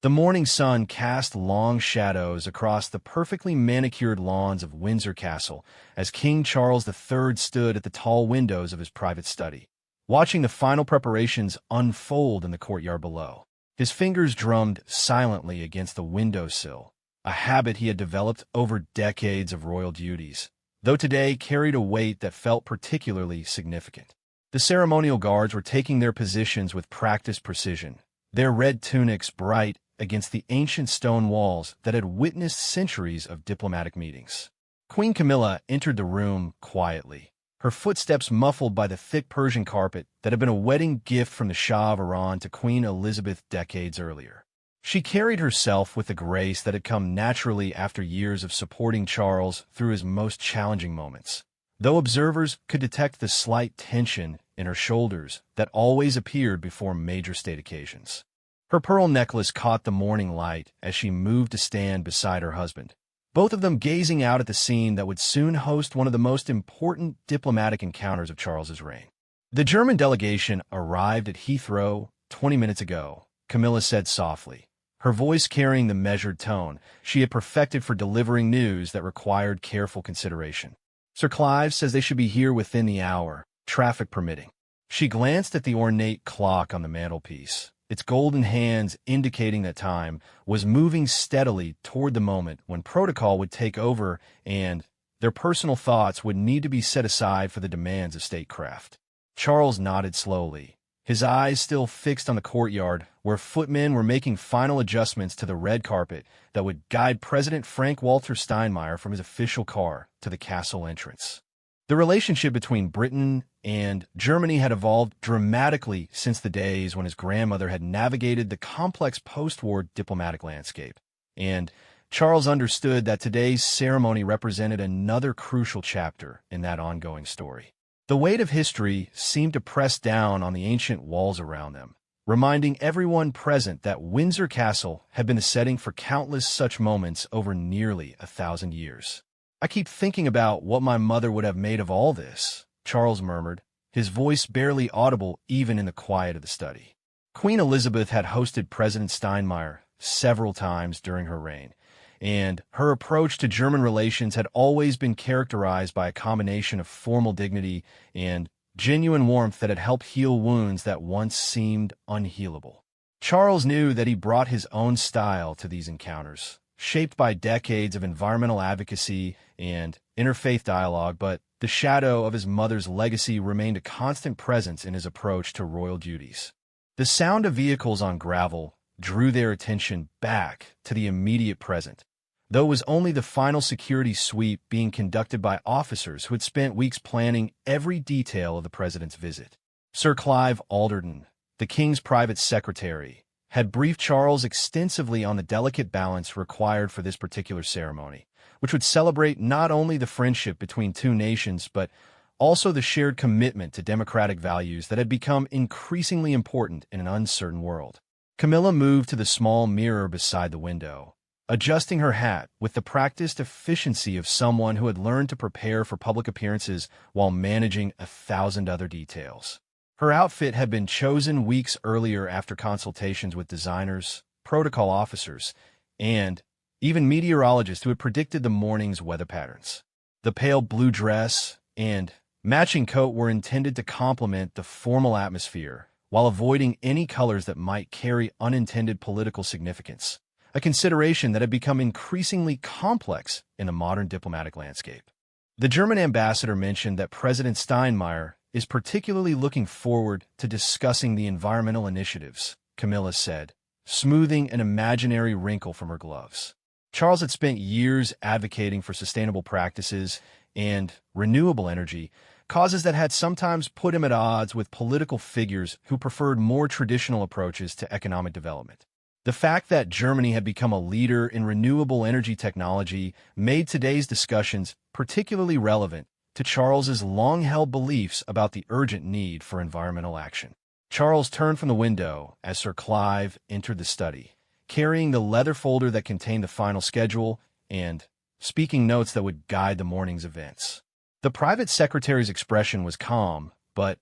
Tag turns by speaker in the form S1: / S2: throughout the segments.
S1: The morning sun cast long shadows across the perfectly manicured lawns of Windsor Castle as King Charles III stood at the tall windows of his private study, watching the final preparations unfold in the courtyard below. His fingers drummed silently against the windowsill, a habit he had developed over decades of royal duties, though today carried a weight that felt particularly significant. The ceremonial guards were taking their positions with practiced precision, their red tunics bright against the ancient stone walls that had witnessed centuries of diplomatic meetings. Queen Camilla entered the room quietly, her footsteps muffled by the thick Persian carpet that had been a wedding gift from the Shah of Iran to Queen Elizabeth decades earlier. She carried herself with the grace that had come naturally after years of supporting Charles through his most challenging moments, though observers could detect the slight tension in her shoulders that always appeared before major state occasions. Her pearl necklace caught the morning light as she moved to stand beside her husband, both of them gazing out at the scene that would soon host one of the most important diplomatic encounters of Charles's reign. The German delegation arrived at Heathrow 20 minutes ago, Camilla said softly, her voice carrying the measured tone she had perfected for delivering news that required careful consideration. Sir Clive says they should be here within the hour, traffic permitting. She glanced at the ornate clock on the mantelpiece, its golden hands indicating that time was moving steadily toward the moment when protocol would take over and their personal thoughts would need to be set aside for the demands of statecraft. Charles nodded slowly, his eyes still fixed on the courtyard where footmen were making final adjustments to the red carpet that would guide President Frank-Walter Steinmeier from his official car to the castle entrance. The relationship between Britain and Germany had evolved dramatically since the days when his grandmother had navigated the complex post-war diplomatic landscape, and Charles understood that today's ceremony represented another crucial chapter in that ongoing story. The weight of history seemed to press down on the ancient walls around them, reminding everyone present that Windsor Castle had been the setting for countless such moments over nearly 1,000 years. "I keep thinking about what my mother would have made of all this," Charles murmured, his voice barely audible even in the quiet of the study. Queen Elizabeth had hosted President Steinmeier several times during her reign, and her approach to German relations had always been characterized by a combination of formal dignity and genuine warmth that had helped heal wounds that once seemed unhealable. Charles knew that he brought his own style to these encounters, shaped by decades of environmental advocacy and interfaith dialogue, but the shadow of his mother's legacy remained a constant presence in his approach to royal duties. The sound of vehicles on gravel drew their attention back to the immediate present, though it was only the final security sweep being conducted by officers who had spent weeks planning every detail of the president's visit. Sir Clive Alderton, the king's private secretary, had briefed Charles extensively on the delicate balance required for this particular ceremony, which would celebrate not only the friendship between two nations, but also the shared commitment to democratic values that had become increasingly important in an uncertain world. Camilla moved to the small mirror beside the window, adjusting her hat with the practiced efficiency of someone who had learned to prepare for public appearances while managing 1,000 other details. Her outfit had been chosen weeks earlier after consultations with designers, protocol officers, and even meteorologists who had predicted the morning's weather patterns. The pale blue dress and matching coat were intended to complement the formal atmosphere while avoiding any colors that might carry unintended political significance, a consideration that had become increasingly complex in the modern diplomatic landscape. The German ambassador mentioned that President Steinmeier is particularly looking forward to discussing the environmental initiatives, Camilla said, smoothing an imaginary wrinkle from her gloves. Charles had spent years advocating for sustainable practices and renewable energy, causes that had sometimes put him at odds with political figures who preferred more traditional approaches to economic development. The fact that Germany had become a leader in renewable energy technology made today's discussions particularly relevant to Charles's long-held beliefs about the urgent need for environmental action. Charles turned from the window as Sir Clive entered the study, carrying the leather folder that contained the final schedule and speaking notes that would guide the morning's events. The private secretary's expression was calm, but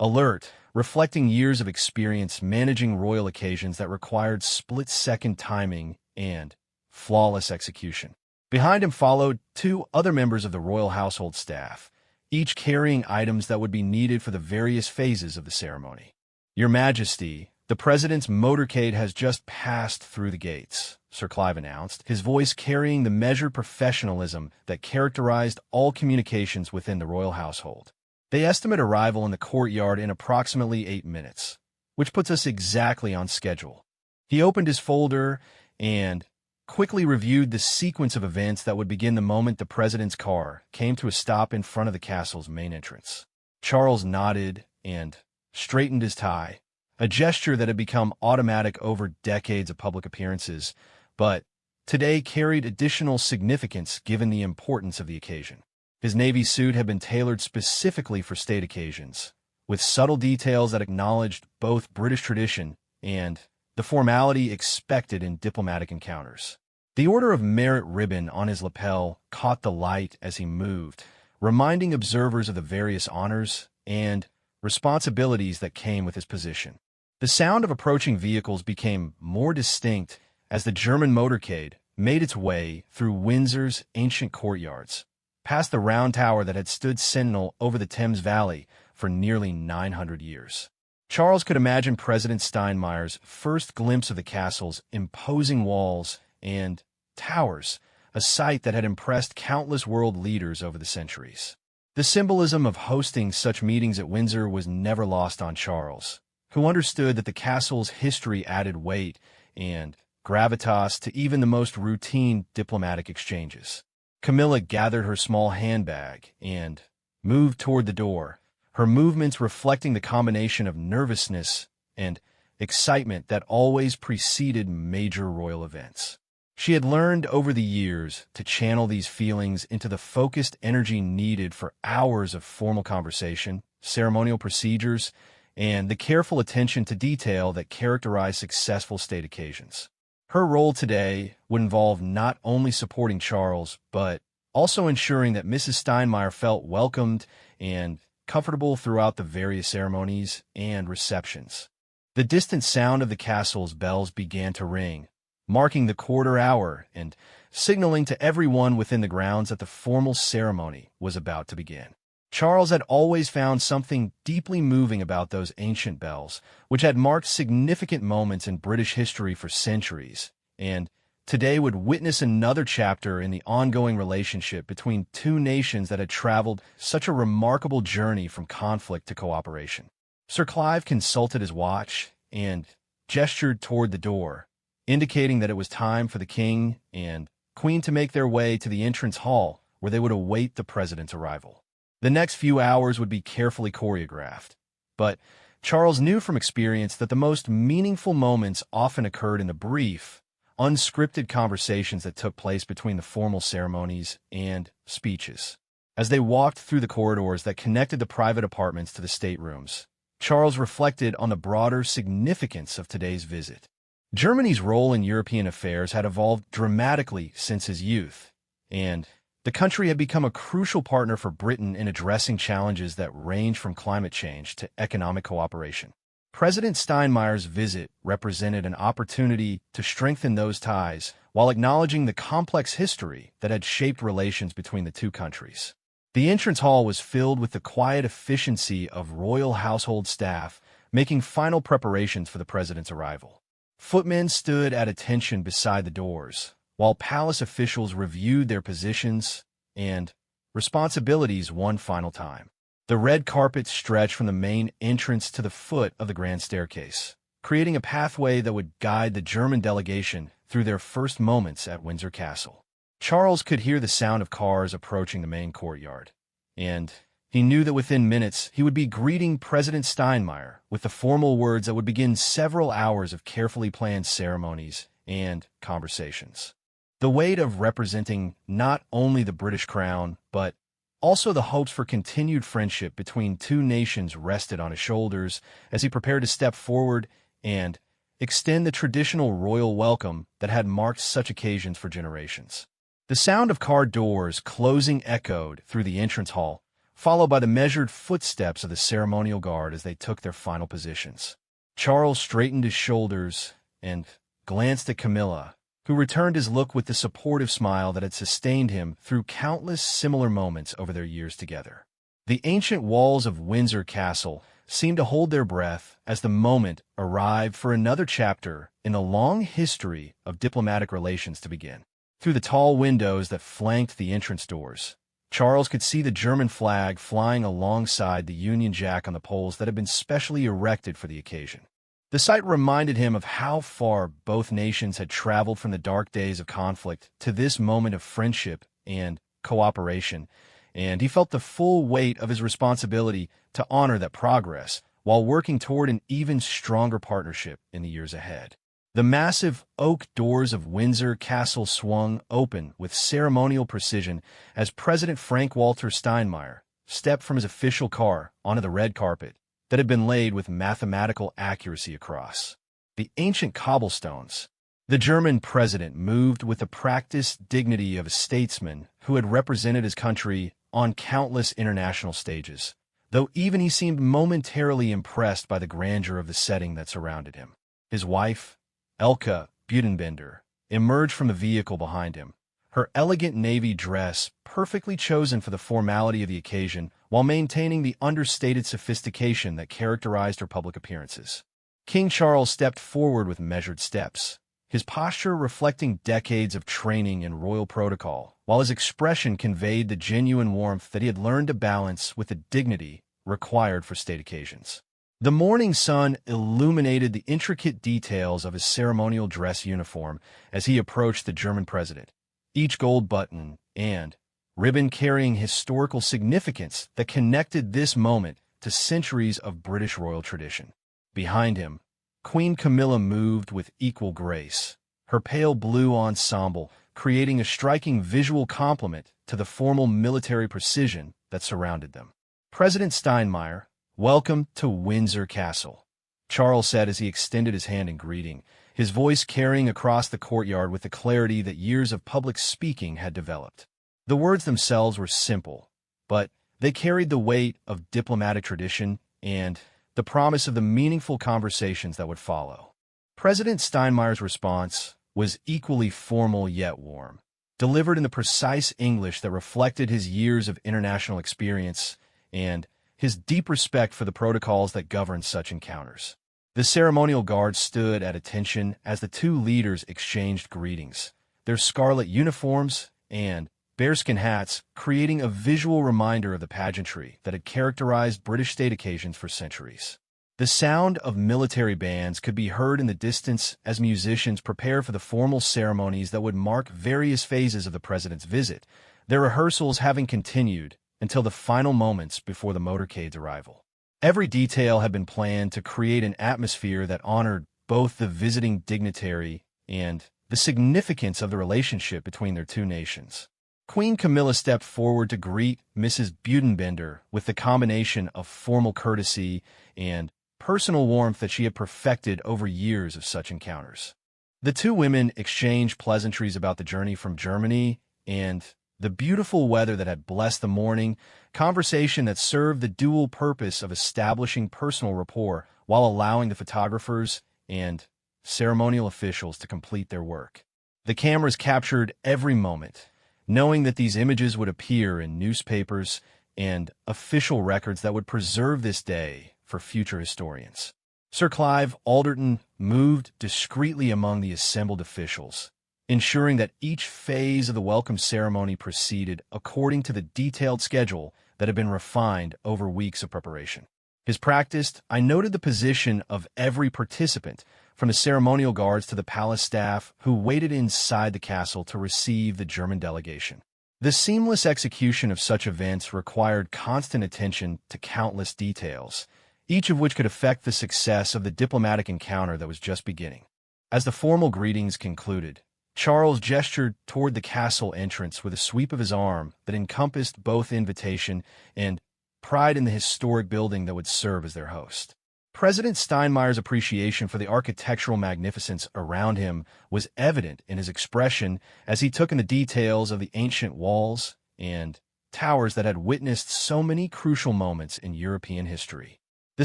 S1: alert, reflecting years of experience managing royal occasions that required split-second timing and flawless execution. Behind him followed two other members of the royal household staff, each carrying items that would be needed for the various phases of the ceremony. "Your Majesty, the President's motorcade has just passed through the gates," Sir Clive announced, his voice carrying the measured professionalism that characterized all communications within the royal household. "They estimate arrival in the courtyard in approximately 8 minutes, which puts us exactly on schedule." He opened his folder and quickly reviewed the sequence of events that would begin the moment the president's car came to a stop in front of the castle's main entrance. Charles nodded and straightened his tie, a gesture that had become automatic over decades of public appearances, but today carried additional significance given the importance of the occasion. His navy suit had been tailored specifically for state occasions, with subtle details that acknowledged both British tradition and the formality expected in diplomatic encounters. The Order of Merit ribbon on his lapel caught the light as he moved, reminding observers of the various honors and responsibilities that came with his position. The sound of approaching vehicles became more distinct as the German motorcade made its way through Windsor's ancient courtyards, past the round tower that had stood sentinel over the Thames Valley for nearly 900 years. Charles could imagine President Steinmeier's first glimpse of the castle's imposing walls and towers, a sight that had impressed countless world leaders over the centuries. The symbolism of hosting such meetings at Windsor was never lost on Charles, who understood that the castle's history added weight and gravitas to even the most routine diplomatic exchanges. Camilla gathered her small handbag and moved toward the door, her movements reflecting the combination of nervousness and excitement that always preceded major royal events. She had learned over the years to channel these feelings into the focused energy needed for hours of formal conversation, ceremonial procedures, and the careful attention to detail that characterize successful state occasions. Her role today would involve not only supporting Charles, but also ensuring that Mrs. Steinmeier felt welcomed and comfortable throughout the various ceremonies and receptions. The distant sound of the castle's bells began to ring, marking the quarter hour and signaling to everyone within the grounds that the formal ceremony was about to begin. Charles had always found something deeply moving about those ancient bells, which had marked significant moments in British history for centuries, and today would witness another chapter in the ongoing relationship between two nations that had traveled such a remarkable journey from conflict to cooperation. Sir Clive consulted his watch and gestured toward the door, indicating that it was time for the king and queen to make their way to the entrance hall where they would await the president's arrival. The next few hours would be carefully choreographed, but Charles knew from experience that the most meaningful moments often occurred in the brief, unscripted conversations that took place between the formal ceremonies and speeches. As they walked through the corridors that connected the private apartments to the staterooms, Charles reflected on the broader significance of today's visit. Germany's role in European affairs had evolved dramatically since his youth, and the country had become a crucial partner for Britain in addressing challenges that range from climate change to economic cooperation. President Steinmeier's visit represented an opportunity to strengthen those ties while acknowledging the complex history that had shaped relations between the two countries. The entrance hall was filled with the quiet efficiency of royal household staff making final preparations for the president's arrival. Footmen stood at attention beside the doors, while palace officials reviewed their positions and responsibilities one final time. The red carpet stretched from the main entrance to the foot of the grand staircase, creating a pathway that would guide the German delegation through their first moments at Windsor Castle. Charles could hear the sound of cars approaching the main courtyard, and he knew that within minutes he would be greeting President Steinmeier with the formal words that would begin several hours of carefully planned ceremonies and conversations. The weight of representing not only the British crown, but also the hopes for continued friendship between two nations rested on his shoulders as he prepared to step forward and extend the traditional royal welcome that had marked such occasions for generations. The sound of car doors closing echoed through the entrance hall, followed by the measured footsteps of the ceremonial guard as they took their final positions. Charles straightened his shoulders and glanced at Camilla, who returned his look with the supportive smile that had sustained him through countless similar moments over their years together. The ancient walls of Windsor Castle seemed to hold their breath as the moment arrived for another chapter in the long history of diplomatic relations to begin. Through the tall windows that flanked the entrance doors, Charles could see the German flag flying alongside the Union Jack on the poles that had been specially erected for the occasion. The sight reminded him of how far both nations had traveled from the dark days of conflict to this moment of friendship and cooperation, and he felt the full weight of his responsibility to honor that progress while working toward an even stronger partnership in the years ahead. The massive oak doors of Windsor Castle swung open with ceremonial precision as President Frank-Walter Steinmeier stepped from his official car onto the red carpet that had been laid with mathematical accuracy across the ancient cobblestones. The German president moved with the practiced dignity of a statesman who had represented his country on countless international stages, though even he seemed momentarily impressed by the grandeur of the setting that surrounded him. His wife, Elke Budenbender, emerged from the vehicle behind him, her elegant navy dress perfectly chosen for the formality of the occasion while maintaining the understated sophistication that characterized her public appearances. King Charles stepped forward with measured steps, his posture reflecting decades of training in royal protocol, while his expression conveyed the genuine warmth that he had learned to balance with the dignity required for state occasions. The morning sun illuminated the intricate details of his ceremonial dress uniform as he approached the German president, each gold button and ribbon carrying historical significance that connected this moment to centuries of British royal tradition. Behind him, Queen Camilla moved with equal grace, her pale blue ensemble creating a striking visual complement to the formal military precision that surrounded them. President Steinmeier, "Welcome to Windsor Castle," Charles said as he extended his hand in greeting, his voice carrying across the courtyard with the clarity that years of public speaking had developed. The words themselves were simple, but they carried the weight of diplomatic tradition and the promise of the meaningful conversations that would follow. President Steinmeier's response was equally formal yet warm, delivered in the precise English that reflected his years of international experience and his deep respect for the protocols that govern such encounters. The ceremonial guard stood at attention as the two leaders exchanged greetings, their scarlet uniforms and bearskin hats creating a visual reminder of the pageantry that had characterized British state occasions for centuries. The sound of military bands could be heard in the distance as musicians prepared for the formal ceremonies that would mark various phases of the president's visit, their rehearsals having continued until the final moments before the motorcade's arrival. Every detail had been planned to create an atmosphere that honored both the visiting dignitary and the significance of the relationship between their two nations. Queen Camilla stepped forward to greet Mrs. Budenbender with the combination of formal courtesy and personal warmth that she had perfected over years of such encounters. The two women exchanged pleasantries about the journey from Germany and the beautiful weather that had blessed the morning, conversation that served the dual purpose of establishing personal rapport while allowing the photographers and ceremonial officials to complete their work. The cameras captured every moment, knowing that these images would appear in newspapers and official records that would preserve this day for future historians. Sir Clive Alderton moved discreetly among the assembled officials, ensuring that each phase of the welcome ceremony proceeded according to the detailed schedule that had been refined over weeks of preparation. His practiced, I noted the position of every participant, from the ceremonial guards to the palace staff who waited inside the castle to receive the German delegation. The seamless execution of such events required constant attention to countless details, each of which could affect the success of the diplomatic encounter that was just beginning. As the formal greetings concluded, Charles gestured toward the castle entrance with a sweep of his arm that encompassed both invitation and pride in the historic building that would serve as their host. President Steinmeier's appreciation for the architectural magnificence around him was evident in his expression as he took in the details of the ancient walls and towers that had witnessed so many crucial moments in European history. The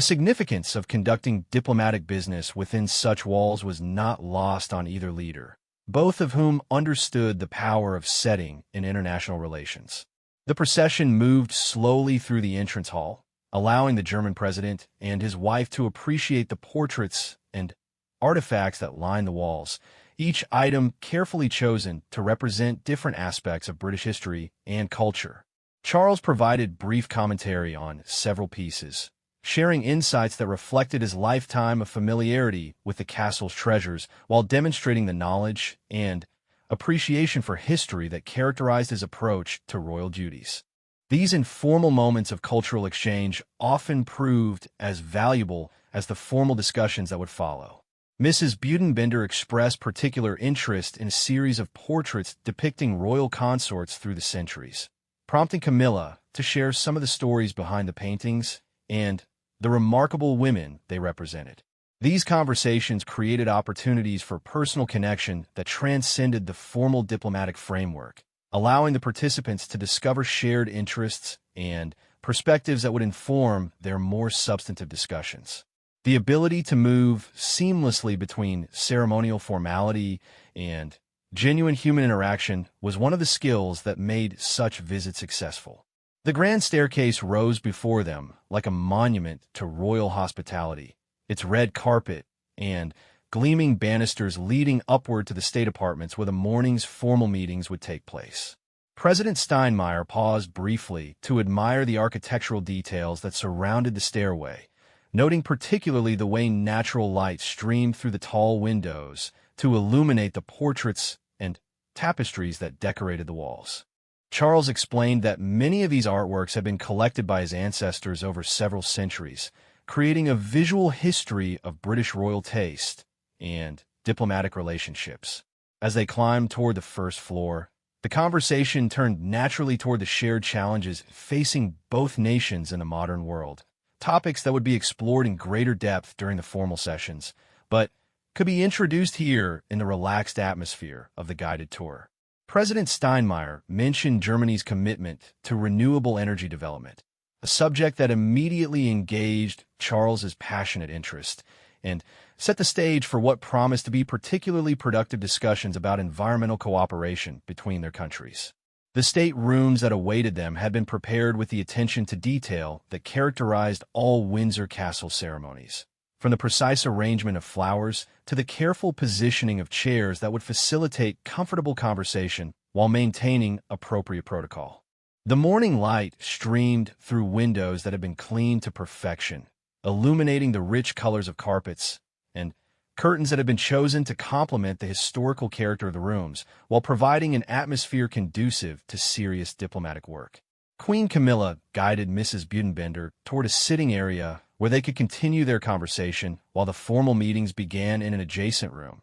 S1: significance of conducting diplomatic business within such walls was not lost on either leader, both of whom understood the power of setting in international relations. The procession moved slowly through the entrance hall, allowing the German president and his wife to appreciate the portraits and artifacts that lined the walls, each item carefully chosen to represent different aspects of British history and culture. Charles provided brief commentary on several pieces, sharing insights that reflected his lifetime of familiarity with the castle's treasures while demonstrating the knowledge and appreciation for history that characterized his approach to royal duties. These informal moments of cultural exchange often proved as valuable as the formal discussions that would follow. Mrs. Budenbender expressed particular interest in a series of portraits depicting royal consorts through the centuries, prompting Camilla to share some of the stories behind the paintings and the remarkable women they represented. These conversations created opportunities for personal connection that transcended the formal diplomatic framework, allowing the participants to discover shared interests and perspectives that would inform their more substantive discussions. The ability to move seamlessly between ceremonial formality and genuine human interaction was one of the skills that made such visits successful. The grand staircase rose before them like a monument to royal hospitality, its red carpet and gleaming banisters leading upward to the state apartments where the morning's formal meetings would take place. President Steinmeier paused briefly to admire the architectural details that surrounded the stairway, noting particularly the way natural light streamed through the tall windows to illuminate the portraits and tapestries that decorated the walls. Charles explained that many of these artworks had been collected by his ancestors over several centuries, creating a visual history of British royal taste and diplomatic relationships. As they climbed toward the first floor, the conversation turned naturally toward the shared challenges facing both nations in the modern world, topics that would be explored in greater depth during the formal sessions, but could be introduced here in the relaxed atmosphere of the guided tour. President Steinmeier mentioned Germany's commitment to renewable energy development, a subject that immediately engaged Charles's passionate interest and set the stage for what promised to be particularly productive discussions about environmental cooperation between their countries. The state rooms that awaited them had been prepared with the attention to detail that characterized all Windsor Castle ceremonies, from the precise arrangement of flowers to the careful positioning of chairs that would facilitate comfortable conversation while maintaining appropriate protocol. The morning light streamed through windows that had been cleaned to perfection, illuminating the rich colors of carpets and curtains that had been chosen to complement the historical character of the rooms, while providing an atmosphere conducive to serious diplomatic work. Queen Camilla guided Mrs. Budenbender toward a sitting area where they could continue their conversation while the formal meetings began in an adjacent room,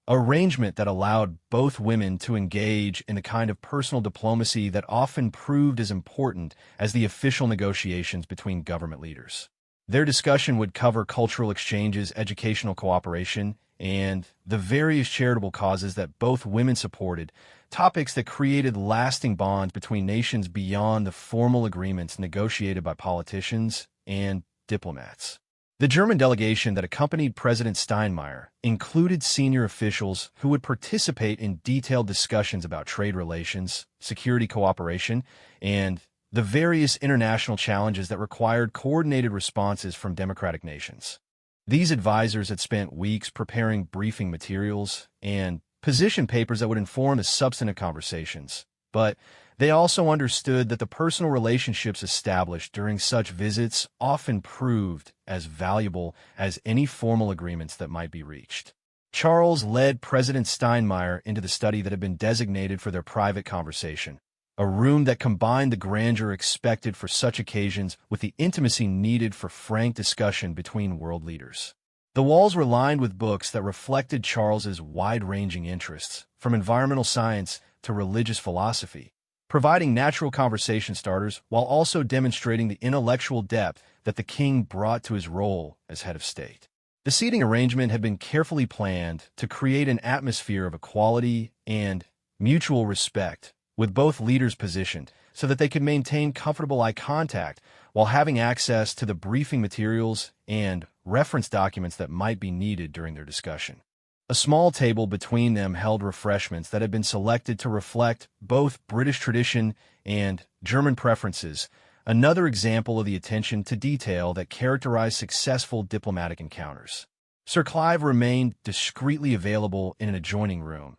S1: an arrangement that allowed both women to engage in the kind of personal diplomacy that often proved as important as the official negotiations between government leaders. Their discussion would cover cultural exchanges, educational cooperation, and the various charitable causes that both women supported, topics that created lasting bonds between nations beyond the formal agreements negotiated by politicians and diplomats. The German delegation that accompanied President Steinmeier included senior officials who would participate in detailed discussions about trade relations, security cooperation, and the various international challenges that required coordinated responses from democratic nations. These advisors had spent weeks preparing briefing materials and position papers that would inform the substantive conversations, but they also understood that the personal relationships established during such visits often proved as valuable as any formal agreements that might be reached. Charles led President Steinmeier into the study that had been designated for their private conversation, a room that combined the grandeur expected for such occasions with the intimacy needed for frank discussion between world leaders. The walls were lined with books that reflected Charles's wide-ranging interests, from environmental science to religious philosophy, providing natural conversation starters while also demonstrating the intellectual depth that the king brought to his role as head of state. The seating arrangement had been carefully planned to create an atmosphere of equality and mutual respect, with both leaders positioned so that they could maintain comfortable eye contact while having access to the briefing materials and reference documents that might be needed during their discussion. A small table between them held refreshments that had been selected to reflect both British tradition and German preferences, another example of the attention to detail that characterized successful diplomatic encounters. Sir Clive remained discreetly available in an adjoining room,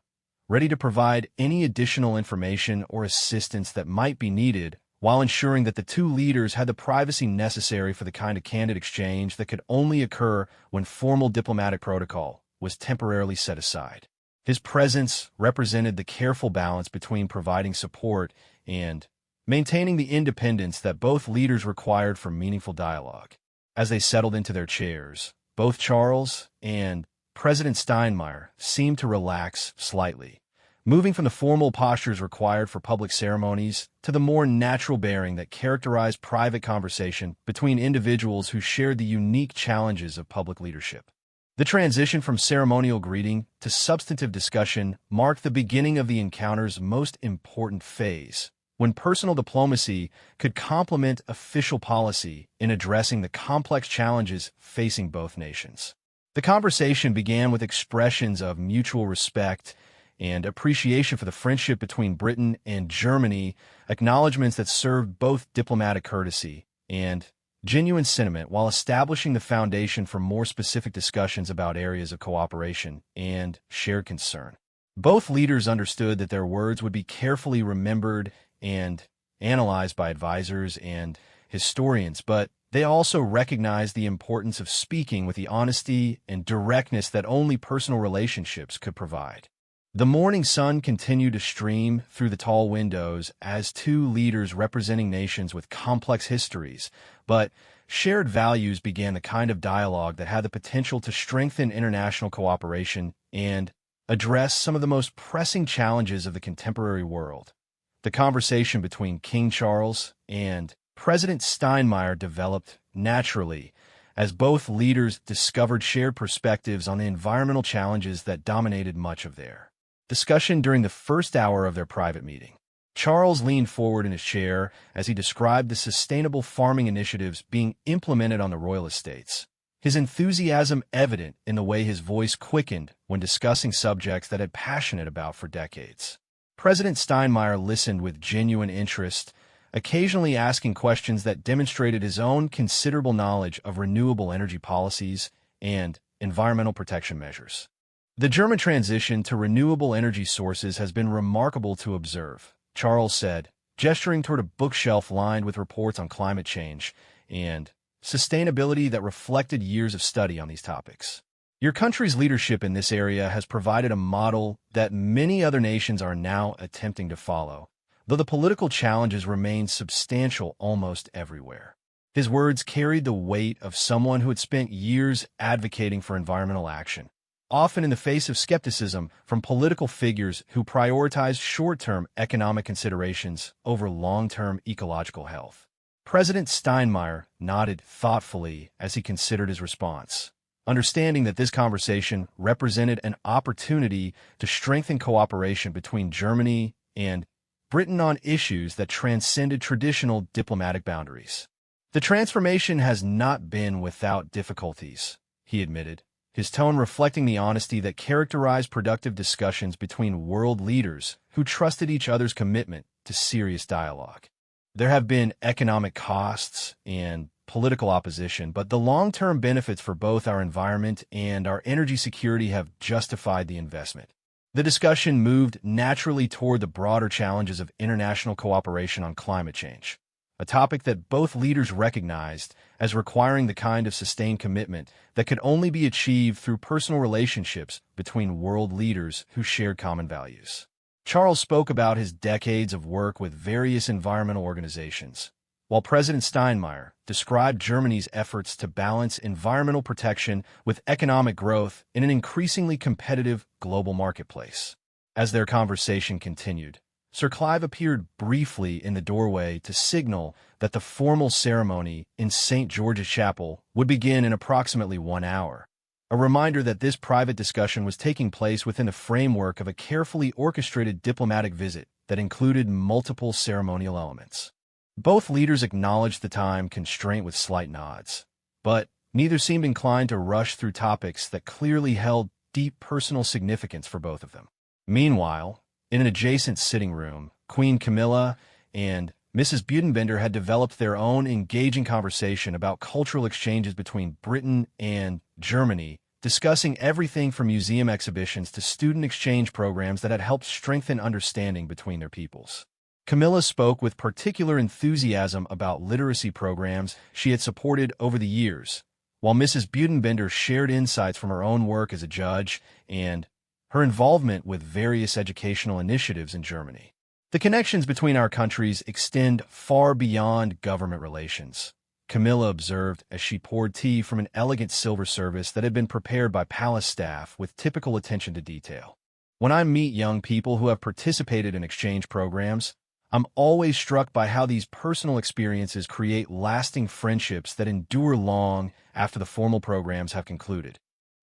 S1: ready to provide any additional information or assistance that might be needed, while ensuring that the two leaders had the privacy necessary for the kind of candid exchange that could only occur when formal diplomatic protocol was temporarily set aside. His presence represented the careful balance between providing support and maintaining the independence that both leaders required for meaningful dialogue. As they settled into their chairs, both Charles and President Steinmeier seemed to relax slightly, moving from the formal postures required for public ceremonies to the more natural bearing that characterized private conversation between individuals who shared the unique challenges of public leadership. The transition from ceremonial greeting to substantive discussion marked the beginning of the encounter's most important phase, when personal diplomacy could complement official policy in addressing the complex challenges facing both nations. The conversation began with expressions of mutual respect and appreciation for the friendship between Britain and Germany, acknowledgments that served both diplomatic courtesy and genuine sentiment, while establishing the foundation for more specific discussions about areas of cooperation and shared concern. Both leaders understood that their words would be carefully remembered and analyzed by advisors and historians, but they also recognized the importance of speaking with the honesty and directness that only personal relationships could provide. The morning sun continued to stream through the tall windows as two leaders representing nations with complex histories, but shared values began the kind of dialogue that had the potential to strengthen international cooperation and address some of the most pressing challenges of the contemporary world. The conversation between King Charles and President Steinmeier developed naturally as both leaders discovered shared perspectives on the environmental challenges that dominated much of their discussion during the first hour of their private meeting. Charles leaned forward in his chair as he described the sustainable farming initiatives being implemented on the royal estates, his enthusiasm evident in the way his voice quickened when discussing subjects that had passionate about for decades. President Steinmeier listened with genuine interest, occasionally asking questions that demonstrated his own considerable knowledge of renewable energy policies and environmental protection measures. The German transition to renewable energy sources has been remarkable to observe, Charles said, gesturing toward a bookshelf lined with reports on climate change and sustainability that reflected years of study on these topics. Your country's leadership in this area has provided a model that many other nations are now attempting to follow, though the political challenges remain substantial almost everywhere. His words carried the weight of someone who had spent years advocating for environmental action, often in the face of skepticism from political figures who prioritized short-term economic considerations over long-term ecological health. President Steinmeier nodded thoughtfully as he considered his response, understanding that this conversation represented an opportunity to strengthen cooperation between Germany and Britain on issues that transcended traditional diplomatic boundaries. The transformation has not been without difficulties, he admitted, his tone reflecting the honesty that characterized productive discussions between world leaders who trusted each other's commitment to serious dialogue. There have been economic costs and political opposition, but the long-term benefits for both our environment and our energy security have justified the investment. The discussion moved naturally toward the broader challenges of international cooperation on climate change, a topic that both leaders recognized as requiring the kind of sustained commitment that could only be achieved through personal relationships between world leaders who shared common values. Charles spoke about his decades of work with various environmental organizations, while President Steinmeier described Germany's efforts to balance environmental protection with economic growth in an increasingly competitive global marketplace. As their conversation continued, Sir Clive appeared briefly in the doorway to signal that the formal ceremony in St. George's Chapel would begin in approximately 1 hour, a reminder that this private discussion was taking place within the framework of a carefully orchestrated diplomatic visit that included multiple ceremonial elements. Both leaders acknowledged the time constraint with slight nods, but neither seemed inclined to rush through topics that clearly held deep personal significance for both of them. Meanwhile, in an adjacent sitting room, Queen Camilla and Mrs. Budenbender had developed their own engaging conversation about cultural exchanges between Britain and Germany, discussing everything from museum exhibitions to student exchange programs that had helped strengthen understanding between their peoples. Camilla spoke with particular enthusiasm about literacy programs she had supported over the years, while Mrs. Budenbender shared insights from her own work as a judge and her involvement with various educational initiatives in Germany. The connections between our countries extend far beyond government relations, Camilla observed as she poured tea from an elegant silver service that had been prepared by palace staff with typical attention to detail. When I meet young people who have participated in exchange programs, I'm always struck by how these personal experiences create lasting friendships that endure long after the formal programs have concluded.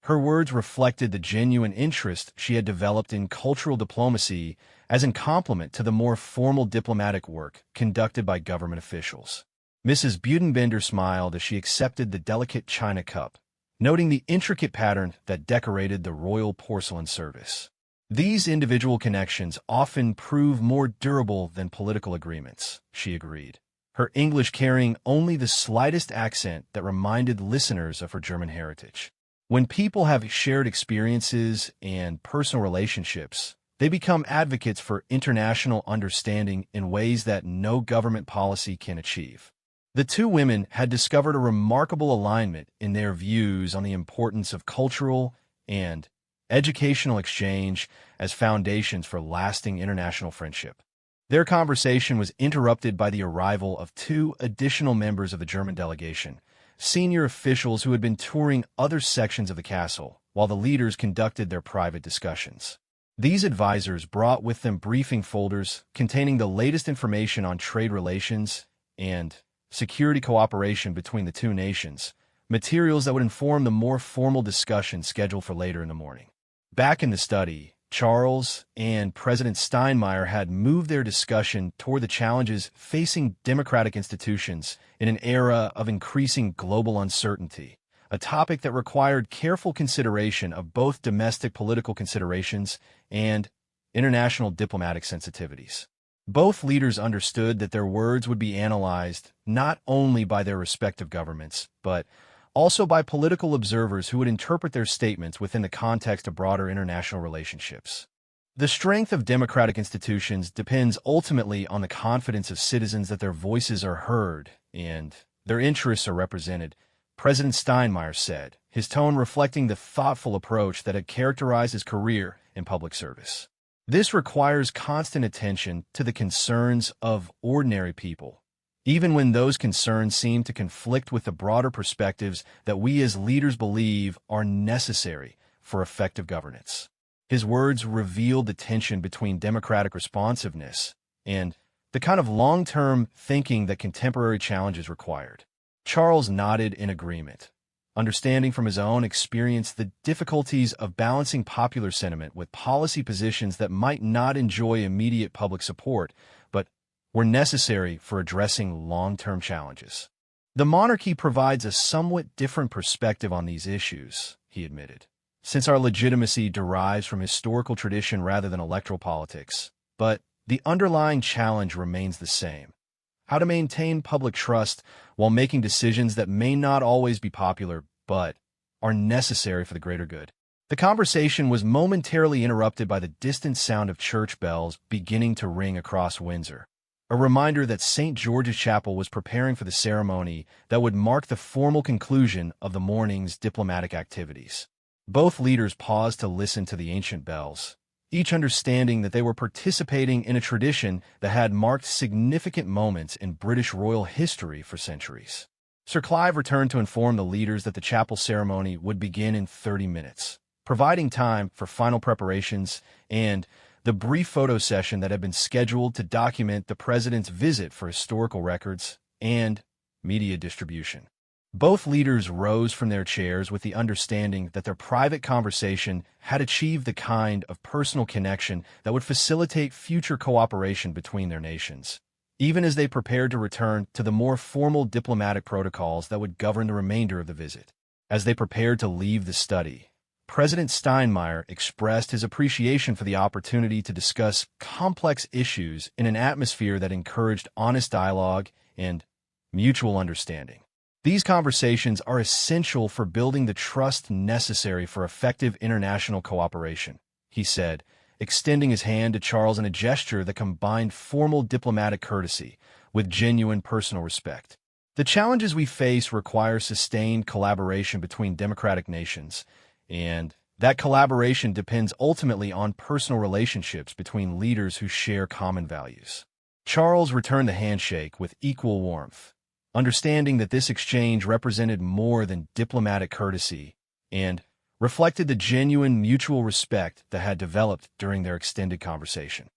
S1: Her words reflected the genuine interest she had developed in cultural diplomacy as in complement to the more formal diplomatic work conducted by government officials. Mrs. Budenbender smiled as she accepted the delicate china cup, noting the intricate pattern that decorated the royal porcelain service. These individual connections often prove more durable than political agreements, she agreed, her English carrying only the slightest accent that reminded listeners of her German heritage. When people have shared experiences and personal relationships, they become advocates for international understanding in ways that no government policy can achieve. The two women had discovered a remarkable alignment in their views on the importance of cultural and educational exchange as foundations for lasting international friendship. Their conversation was interrupted by the arrival of two additional members of the German delegation, senior officials who had been touring other sections of the castle, while the leaders conducted their private discussions. These advisors brought with them briefing folders containing the latest information on trade relations and security cooperation between the two nations, materials that would inform the more formal discussion scheduled for later in the morning. Back in the study, Charles and President Steinmeier had moved their discussion toward the challenges facing democratic institutions in an era of increasing global uncertainty, a topic that required careful consideration of both domestic political considerations and international diplomatic sensitivities. Both leaders understood that their words would be analyzed not only by their respective governments, but also by political observers who would interpret their statements within the context of broader international relationships. The strength of democratic institutions depends ultimately on the confidence of citizens that their voices are heard and their interests are represented, President Steinmeier said, his tone reflecting the thoughtful approach that had characterized his career in public service. This requires constant attention to the concerns of ordinary people, even when those concerns seem to conflict with the broader perspectives that we as leaders believe are necessary for effective governance. His words revealed the tension between democratic responsiveness and the kind of long-term thinking that contemporary challenges required. Charles nodded in agreement, understanding from his own experience the difficulties of balancing popular sentiment with policy positions that might not enjoy immediate public support, but were necessary for addressing long-term challenges. The monarchy provides a somewhat different perspective on these issues, he admitted, since our legitimacy derives from historical tradition rather than electoral politics. But the underlying challenge remains the same: how to maintain public trust while making decisions that may not always be popular, but are necessary for the greater good. The conversation was momentarily interrupted by the distant sound of church bells beginning to ring across Windsor, a reminder that St. George's Chapel was preparing for the ceremony that would mark the formal conclusion of the morning's diplomatic activities. Both leaders paused to listen to the ancient bells, each understanding that they were participating in a tradition that had marked significant moments in British royal history for centuries. Sir Clive returned to inform the leaders that the chapel ceremony would begin in 30 minutes, providing time for final preparations and the brief photo session that had been scheduled to document the president's visit for historical records and media distribution. Both leaders rose from their chairs with the understanding that their private conversation had achieved the kind of personal connection that would facilitate future cooperation between their nations, even as they prepared to return to the more formal diplomatic protocols that would govern the remainder of the visit. As they prepared to leave the study, President Steinmeier expressed his appreciation for the opportunity to discuss complex issues in an atmosphere that encouraged honest dialogue and mutual understanding. These conversations are essential for building the trust necessary for effective international cooperation, he said, extending his hand to Charles in a gesture that combined formal diplomatic courtesy with genuine personal respect. The challenges we face require sustained collaboration between democratic nations, and that collaboration depends ultimately on personal relationships between leaders who share common values. Charles returned the handshake with equal warmth, understanding that this exchange represented more than diplomatic courtesy and reflected the genuine mutual respect that had developed during their extended conversation.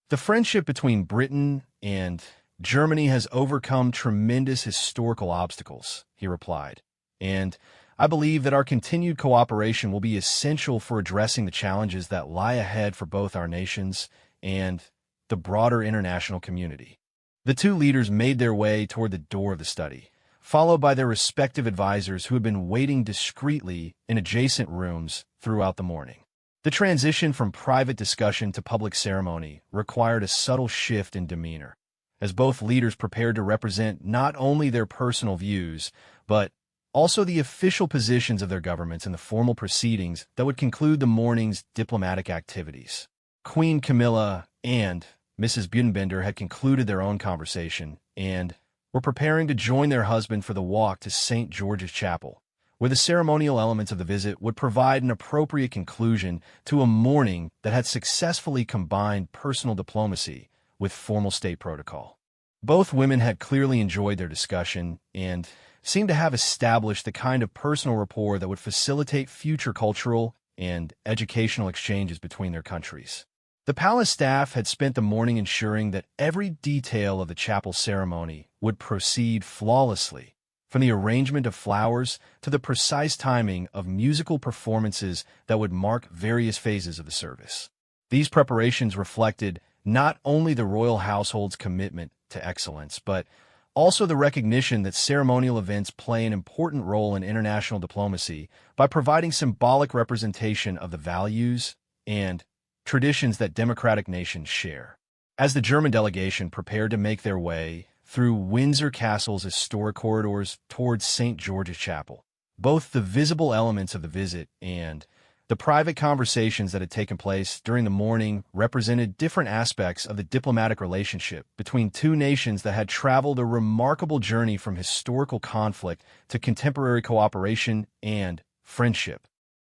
S1: The friendship between Britain and Germany has overcome tremendous historical obstacles, he replied, and I believe that our continued cooperation will be essential for addressing the challenges that lie ahead for both our nations and the broader international community. The two leaders made their way toward the door of the study, followed by their respective advisors who had been waiting discreetly in adjacent rooms throughout the morning. The transition from private discussion to public ceremony required a subtle shift in demeanor, as both leaders prepared to represent not only their personal views, but also the official positions of their governments in the formal proceedings that would conclude the morning's diplomatic activities. Queen Camilla and Mrs. Budenbender had concluded their own conversation and were preparing to join their husband for the walk to St. George's Chapel, where the ceremonial elements of the visit would provide an appropriate conclusion to a morning that had successfully combined personal diplomacy with formal state protocol. Both women had clearly enjoyed their discussion and seemed to have established the kind of personal rapport that would facilitate future cultural and educational exchanges between their countries. The palace staff had spent the morning ensuring that every detail of the chapel ceremony would proceed flawlessly, from the arrangement of flowers to the precise timing of musical performances that would mark various phases of the service. These preparations reflected not only the royal household's commitment to excellence, but also the recognition that ceremonial events play an important role in international diplomacy by providing symbolic representation of the values and traditions that democratic nations share. As the German delegation prepared to make their way through Windsor Castle's historic corridors towards St. George's Chapel, both the visible elements of the visit and the private conversations that had taken place during the morning represented different aspects of the diplomatic relationship between two nations that had traveled a remarkable journey from historical conflict to contemporary cooperation and friendship.